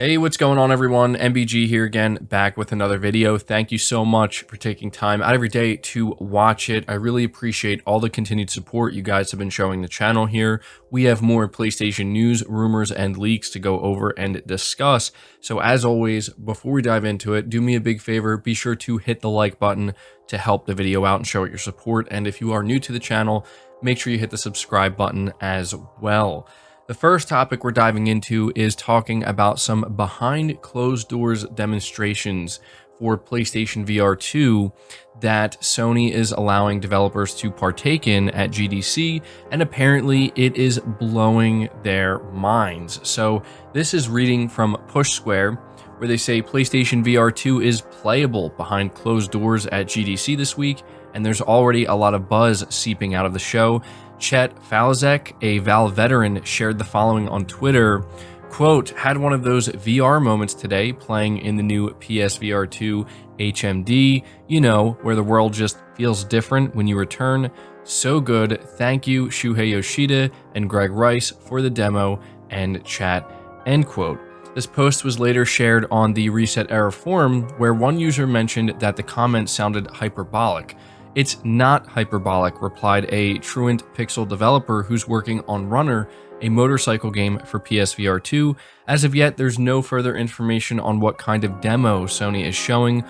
Hey, what's going on everyone? MBG here again, back with another video. Thank you so much for taking time out of your day to watch it. I really appreciate all the continued support you guys have been showing the channel here. We have more PlayStation news, rumors, and leaks to go over and discuss. So as always, before we dive into it, do me a big favor, be sure to hit the like button to help the video out and show it your support. And if you are new to the channel, make sure you hit the subscribe button as well. The first topic we're diving into is talking about some behind closed doors demonstrations for PlayStation VR2 that Sony is allowing developers to partake in at GDC, and apparently it is blowing their minds. So this is reading from Push Square, where they say PlayStation VR2 is playable behind closed doors at GDC this week, and there's already a lot of buzz seeping out of the show. Chet Falzek, a Valve veteran, shared the following on Twitter, quote, "Had one of those VR moments today playing in the new PSVR2 HMD, you know, where the world just feels different when you return. So good. Thank you, Shuhei Yoshida and Greg Rice, for the demo and chat," end quote. This post was later shared on the Reset Era forum, where one user mentioned that the comment sounded hyperbolic. "It's not hyperbolic," replied a Truant Pixel developer who's working on Runner, a motorcycle game for PSVR2. As of yet, there's no further information on what kind of demo Sony is showing,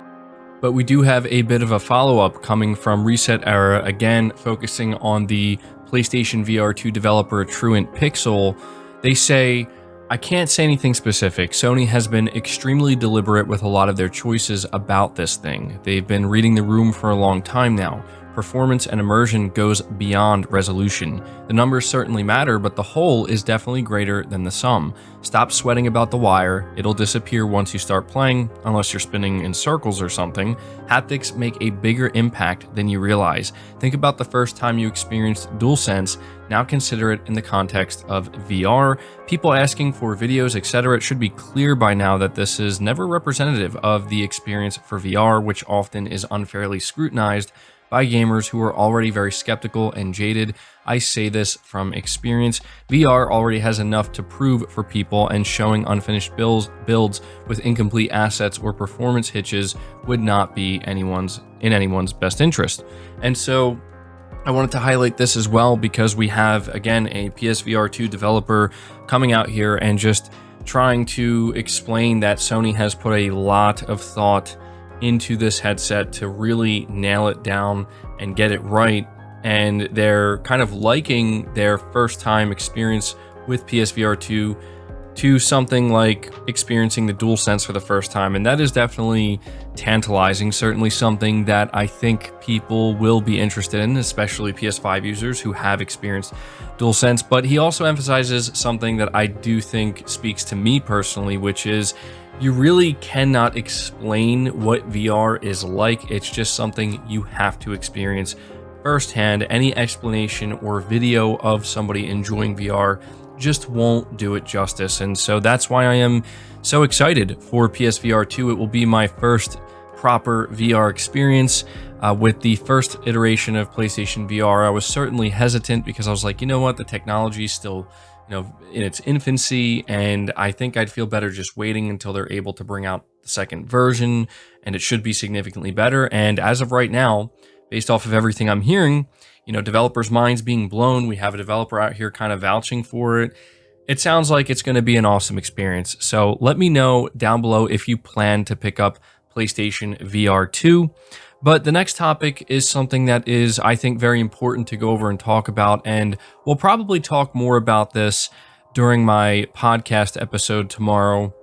but we do have a bit of a follow-up coming from Reset Era, again focusing on the PlayStation VR2 developer Truant Pixel. They say, "I can't say anything specific. Sony has been extremely deliberate with a lot of their choices about this thing. They've been reading the room for a long time now. Performance and immersion goes beyond resolution. The numbers certainly matter, but the whole is definitely greater than the sum. Stop sweating about the wire. It'll disappear once you start playing, unless you're spinning in circles or something. Haptics make a bigger impact than you realize. Think about the first time you experienced DualSense. Now consider it in the context of VR. People asking for videos, etc. It should be clear by now that this is never representative of the experience for VR, which often is unfairly scrutinized by gamers who are already very skeptical and jaded. I say this from experience. VR already has enough to prove for people, and showing unfinished builds with incomplete assets or performance hitches would not be in anyone's best interest." And so I wanted to highlight this as well because we have, again, a PSVR2 developer coming out here and just trying to explain that Sony has put a lot of thought into this headset to really nail it down and get it right. And they're kind of liking their first time experience with PSVR2 to something like experiencing the DualSense for the first time. And that is definitely tantalizing, certainly something that I think people will be interested in, especially PS5 users who have experienced DualSense. But he also emphasizes something that I do think speaks to me personally, which is you really cannot explain what VR is like. It's just something you have to experience firsthand. Any explanation or video of somebody enjoying VR just won't do it justice. And so that's why I am so excited for PSVR 2. It will be my first proper VR experience. With the first iteration of PlayStation VR, I was certainly hesitant because I was like, you know what, the technology is still in its infancy, and I think I'd feel better just waiting until they're able to bring out the second version, and it should be significantly better. And as of right now, based off of everything I'm hearing, developers' minds being blown. We have a developer out here kind of vouching for it. It sounds like it's going to be an awesome experience. So let me know down below if you plan to pick up PlayStation VR 2. But the next topic is something that is, I think, very important to go over and talk about, and we'll probably talk more about this during my podcast episode tomorrow,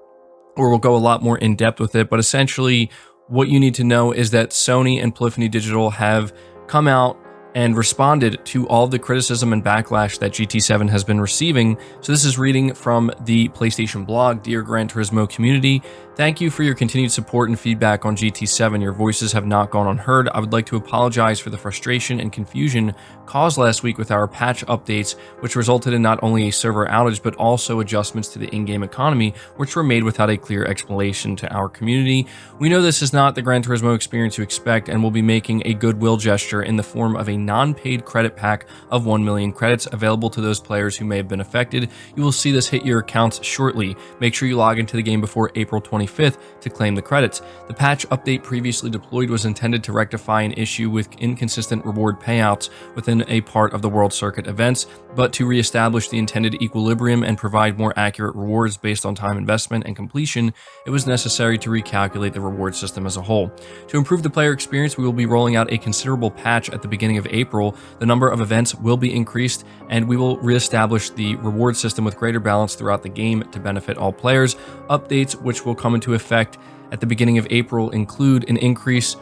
or we'll go a lot more in depth with it. But essentially, what you need to know is that Sony and Polyphony Digital have come out and responded to all the criticism and backlash that GT7 has been receiving. So this is reading from the PlayStation blog. "Dear Gran Turismo community, thank you for your continued support and feedback on GT7. Your voices have not gone unheard. I would like to apologize for the frustration and confusion caused last week with our patch updates, which resulted in not only a server outage, but also adjustments to the in-game economy, which were made without a clear explanation to our community. We know this is not the Gran Turismo experience you expect, and will be making a goodwill gesture in the form of a non-paid credit pack of 1 million credits available to those players who may have been affected. You will see this hit your accounts shortly. Make sure you log into the game before April 25th to claim the credits. The patch update previously deployed was intended to rectify an issue with inconsistent reward payouts within a part of the World Circuit events, but to reestablish the intended equilibrium and provide more accurate rewards based on time investment and completion, it was necessary to recalculate the reward system as a whole. To improve the player experience, we will be rolling out a considerable patch at the beginning of April. The number of events will be increased, and we will reestablish the reward system with greater balance throughout the game to benefit all players. Updates which will come into effect at the beginning of April include an increase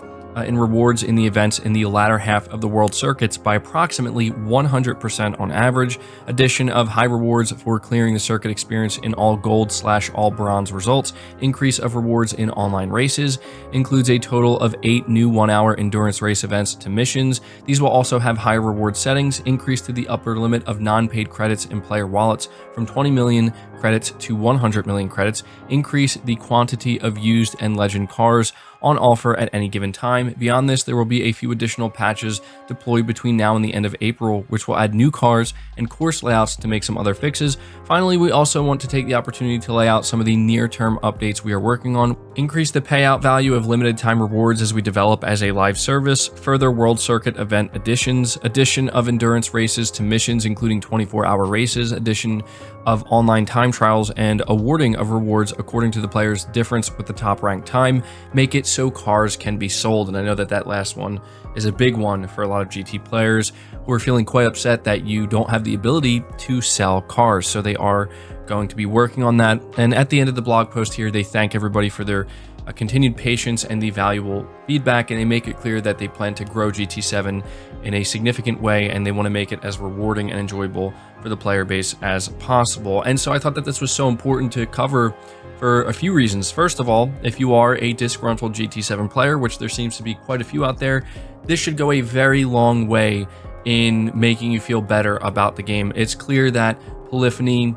in rewards in the events in the latter half of the World Circuits by approximately 100% on average, addition of high rewards for clearing the circuit experience in all gold/all bronze results, increase of rewards in online races, includes a total of 8 new 1-hour endurance race events to missions. These will also have higher reward settings, increase to the upper limit of non-paid credits in player wallets from 20 million credits to 100 million credits, increase the quantity of used and legend cars on offer at any given time. Beyond this, there will be a few additional patches deployed between now and the end of April, which will add new cars and course layouts to make some other fixes. Finally, we also want to take the opportunity to lay out some of the near-term updates we are working on, increase the payout value of limited time rewards as we develop as a live service, further World Circuit event additions, addition of endurance races to missions including 24-hour races, addition of online time trials, and awarding of rewards according to the player's difference with the top ranked time, make it so cars can be sold. And I know that that last one is a big one for a lot of GT players who are feeling quite upset that you don't have the ability to sell cars. So they are going to be working on that. And at the end of the blog post here, they thank everybody for their continued patience and the valuable feedback, and they make it clear that they plan to grow GT7 in a significant way, and they want to make it as rewarding and enjoyable for the player base as possible. And so I thought that this was so important to cover for a few reasons. First of all, if you are a disgruntled GT7 player, which there seems to be quite a few out there, this should go a very long way in making you feel better about the game. It's clear that Polyphony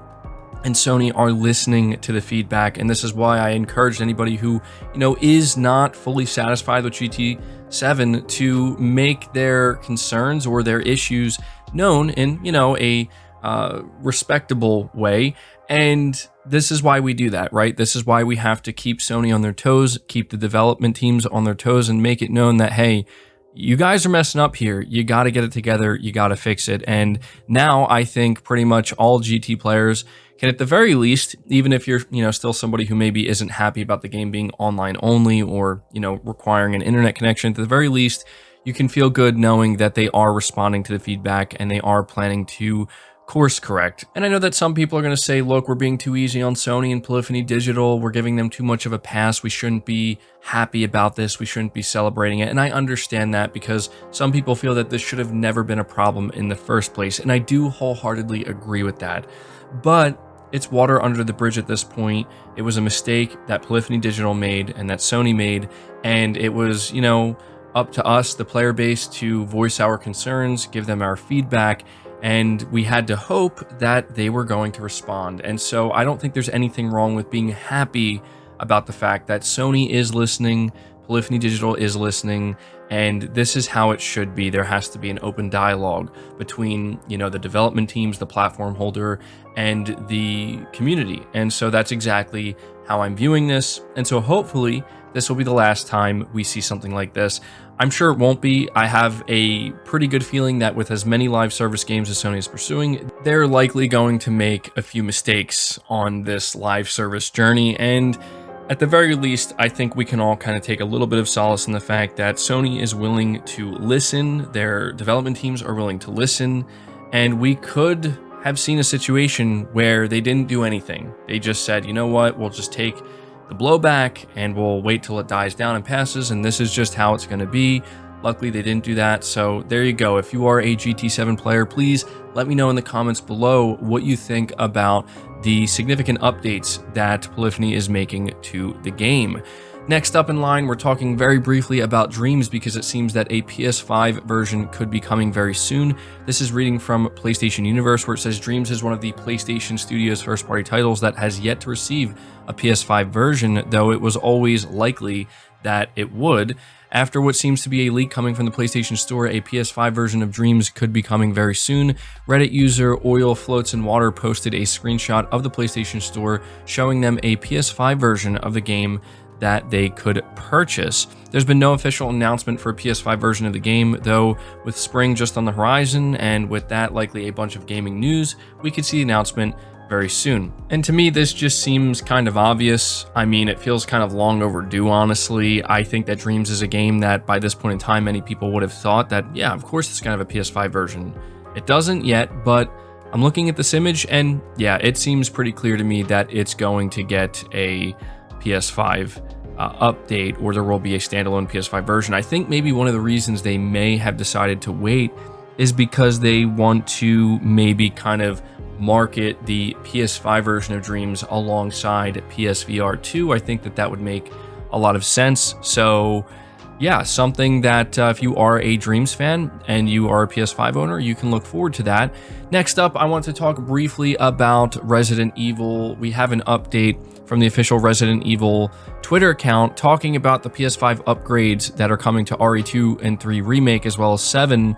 and Sony are listening to the feedback, and this is why I encourage anybody who, is not fully satisfied with GT7 to make their concerns or their issues known in, a respectable way. And this is why we do that, right? This is why we have to keep Sony on their toes, keep the development teams on their toes, and make it known that, hey, you guys are messing up here. You got to get it together. You got to fix it. And now I think pretty much all GT players can, at the very least, even if you're, still somebody who maybe isn't happy about the game being online only or, requiring an internet connection, at the very least, you can feel good knowing that they are responding to the feedback and they are planning to course correct. And I know that some people are going to say, look, we're being too easy on Sony and Polyphony Digital. We're giving them too much of a pass. We shouldn't be happy about this. We shouldn't be celebrating it. And I understand that, because some people feel that this should have never been a problem in the first place. And I do wholeheartedly agree with that. But it's water under the bridge at this point. It was a mistake that Polyphony Digital made and that Sony made. And it was, up to us, the player base, to voice our concerns, give them our feedback. And we had to hope that they were going to respond. And so I don't think there's anything wrong with being happy about the fact that Sony is listening, Polyphony Digital is listening, and this is how it should be. There has to be an open dialogue between, the development teams, the platform holder, and the community. And so that's exactly how I'm viewing this. And so hopefully this will be the last time we see something like this. I'm sure it won't be. I have a pretty good feeling that with as many live service games as Sony is pursuing, they're likely going to make a few mistakes on this live service journey. And at the very least, I think we can all kind of take a little bit of solace in the fact that Sony is willing to listen, their development teams are willing to listen, and we could have seen a situation where they didn't do anything. They just said, you know what, we'll just take the blowback and we'll wait till it dies down and passes, and this is just how it's going to be. Luckily, they didn't do that. So there you go. If you are a GT7 player, please let me know in the comments below what you think about the significant updates that Polyphony is making to the game. Next up in line, we're talking very briefly about Dreams because it seems that a PS5 version could be coming very soon. This is reading from PlayStation Universe, where it says Dreams is one of the PlayStation Studios first-party titles that has yet to receive a PS5 version, though it was always likely that it would. After what seems to be a leak coming from the PlayStation Store, a PS5 version of Dreams could be coming very soon. Reddit user Oil Floats in Water posted a screenshot of the PlayStation Store showing them a PS5 version of the game that they could purchase. There's been no official announcement for a PS5 version of the game, though with spring just on the horizon, and with that likely a bunch of gaming news, we could see the announcement very soon. And to me, this just seems kind of obvious. I mean, it feels kind of long overdue, honestly. I think that Dreams is a game that by this point in time, many people would have thought that, yeah, of course it's kind of a PS5 version. It doesn't yet, but I'm looking at this image and yeah, it seems pretty clear to me that it's going to get a PS5 update, or there will be a standalone PS5 version. I think maybe one of the reasons they may have decided to wait is because they want to maybe kind of market the PS5 version of Dreams alongside PSVR2. I think that that would make a lot of sense. So yeah, something that if you are a Dreams fan and you are a PS5 owner, you can look forward to that. Next up, I want to talk briefly about Resident Evil. We have an update from the official Resident Evil Twitter account talking about the PS5 upgrades that are coming to RE2 and 3 Remake as well as 7.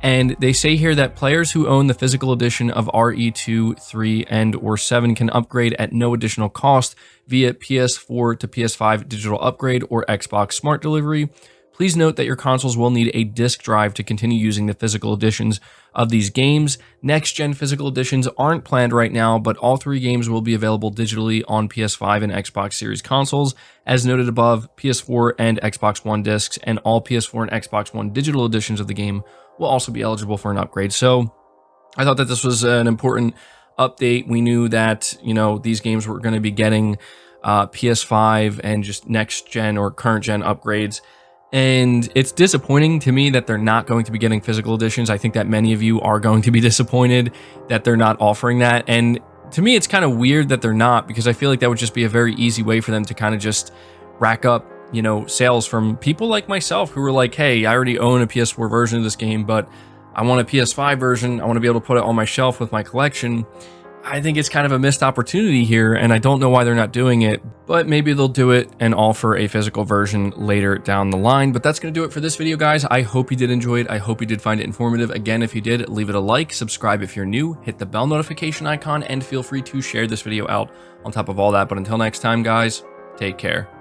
And they say here that players who own the physical edition of RE2, 3, and or 7 can upgrade at no additional cost via PS4 to PS5 digital upgrade or Xbox Smart Delivery. Please note that your consoles will need a disk drive to continue using the physical editions of these games. Next-gen physical editions aren't planned right now, but all 3 games will be available digitally on PS5 and Xbox Series consoles. As noted above, PS4 and Xbox One discs and all PS4 and Xbox One digital editions of the game will also be eligible for an upgrade. So I thought that this was an important update. We knew that, you know, these games were going to be getting PS5 and just next-gen or current-gen upgrades. And it's disappointing to me that they're not going to be getting physical editions. I think that many of you are going to be disappointed that they're not offering that. And to me, it's kind of weird that they're not, because I feel like that would just be a very easy way for them to kind of just rack up, you know, sales from people like myself who were like, hey, I already own a PS4 version of this game, but I want a PS5 version. I want to be able to put it on my shelf with my collection. I think it's kind of a missed opportunity here, and I don't know why they're not doing it, but maybe they'll do it and offer a physical version later down the line. But that's going to do it for this video, guys. I hope you did enjoy it. I hope you did find it informative. Again, if you did, leave it a like, subscribe if you're new, hit the bell notification icon, and feel free to share this video out on top of all that. But until next time, guys, take care.